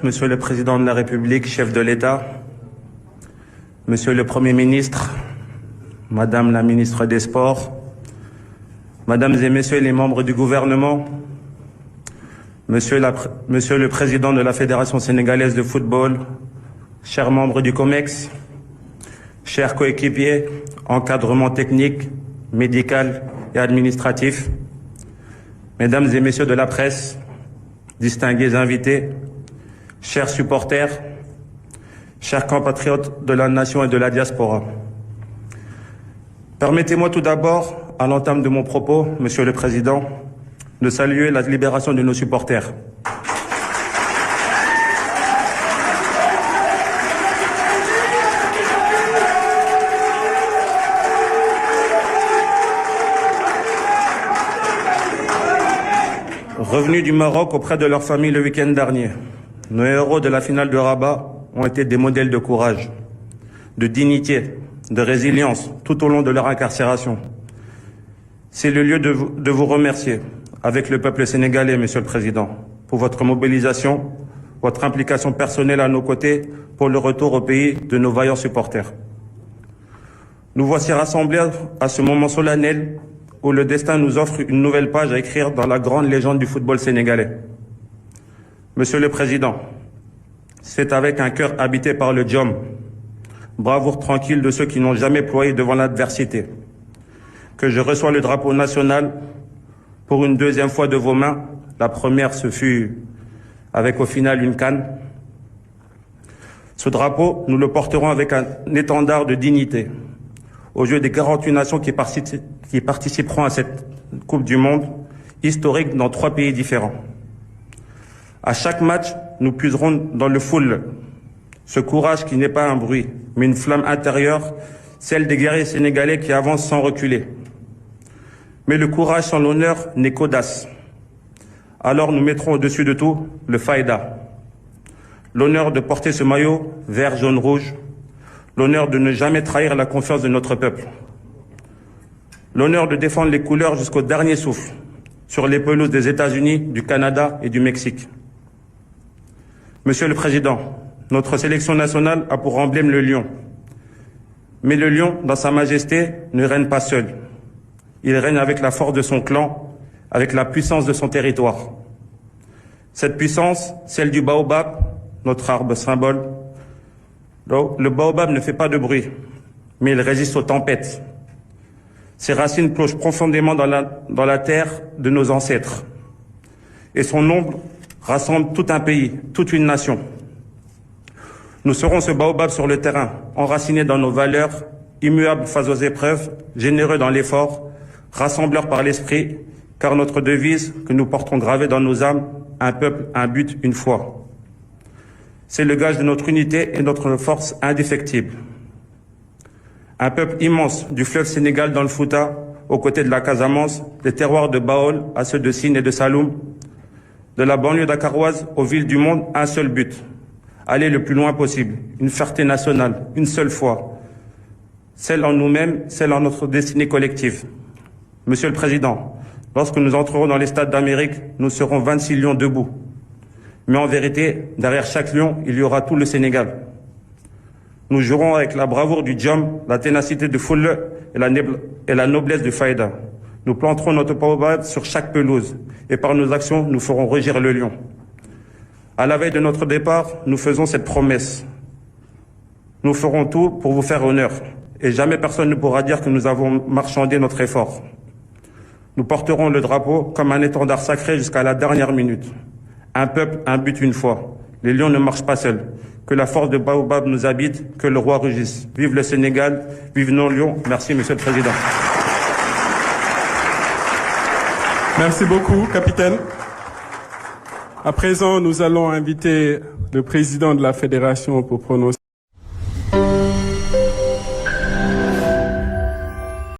Monsieur le Président de la République, chef de l'État, Monsieur le Premier ministre, Madame la ministre des Sports, Mesdames et Messieurs les membres du gouvernement, Monsieur le Président de la Fédération sénégalaise de football, chers membres du COMEX, chers coéquipiers, encadrement technique, médical et administratif, Mesdames et Messieurs de la presse, distingués invités, chers supporters, chers compatriotes de la nation et de la diaspora. Permettez-moi tout d'abord, à l'entame de mon propos, Monsieur le Président, de saluer la libération de nos supporters. Revenus du Maroc auprès de leur famille le week-end dernier, nos héros de la finale de Rabat ont été des modèles de courage, de dignité, de résilience tout au long de leur incarcération. C'est le lieu de vous remercier, avec le peuple sénégalais, Monsieur le Président, pour votre mobilisation, votre implication personnelle à nos côtés pour le retour au pays de nos vaillants supporters. Nous voici rassemblés à ce moment solennel où le destin nous offre une nouvelle page à écrire dans la grande légende du football sénégalais. Monsieur le Président, c'est avec un cœur habité par le Djom, bravoure tranquille de ceux qui n'ont jamais ployé devant l'adversité, que je reçois le drapeau national pour une deuxième fois de vos mains. La première, ce fut avec au final une canne. Ce drapeau, nous le porterons avec un étendard de dignité aux yeux des 48 nations qui participeront à cette Coupe du Monde historique dans 3 pays différents. À chaque match, nous puiserons dans le foule ce courage qui n'est pas un bruit, mais une flamme intérieure, celle des guerriers sénégalais qui avancent sans reculer. Mais le courage sans l'honneur n'est qu'audace. Alors nous mettrons au-dessus de tout le faïda. L'honneur de porter ce maillot vert, jaune, rouge. L'honneur de ne jamais trahir la confiance de notre peuple. L'honneur de défendre les couleurs jusqu'au dernier souffle, sur les pelouses des États-Unis, du Canada et du Mexique. Monsieur le Président, notre sélection nationale a pour emblème le lion. Mais le lion, dans sa majesté, ne règne pas seul. Il règne avec la force de son clan, avec la puissance de son territoire. Cette puissance, celle du baobab, notre arbre symbole. Le baobab ne fait pas de bruit, mais il résiste aux tempêtes. Ses racines plongent profondément dans la terre de nos ancêtres. Et son ombre rassemble tout un pays, toute une nation. Nous serons ce baobab sur le terrain, enracinés dans nos valeurs, immuables face aux épreuves, généreux dans l'effort, rassembleurs par l'esprit, car notre devise que nous portons gravée dans nos âmes, un peuple, un but, une foi. C'est le gage de notre unité et notre force indéfectible. Un peuple immense du fleuve Sénégal dans le Fouta, aux côtés de la Casamance, des terroirs de Baol à ceux de Sine et de Saloum, de la banlieue dakaroise aux villes du monde, un seul but, aller le plus loin possible, une fierté nationale, une seule foi, celle en nous-mêmes, celle en notre destinée collective. Monsieur le Président, lorsque nous entrerons dans les stades d'Amérique, nous serons 26 lions debout. Mais en vérité, derrière chaque lion, il y aura tout le Sénégal. Nous jouerons avec la bravoure du Djom, la ténacité de Foule et la noblesse du Faïda. Nous planterons notre baobab sur chaque pelouse et par nos actions, nous ferons rugir le lion. À la veille de notre départ, nous faisons cette promesse. Nous ferons tout pour vous faire honneur et jamais personne ne pourra dire que nous avons marchandé notre effort. Nous porterons le drapeau comme un étendard sacré jusqu'à la dernière minute. Un peuple, un but, une foi. Les lions ne marchent pas seuls. Que la force de Baobab nous habite, que le roi rugisse. Vive le Sénégal, vive nos lions. Merci, Monsieur le Président. Merci beaucoup, capitaine. À présent, nous allons inviter le président de la Fédération pour prononcer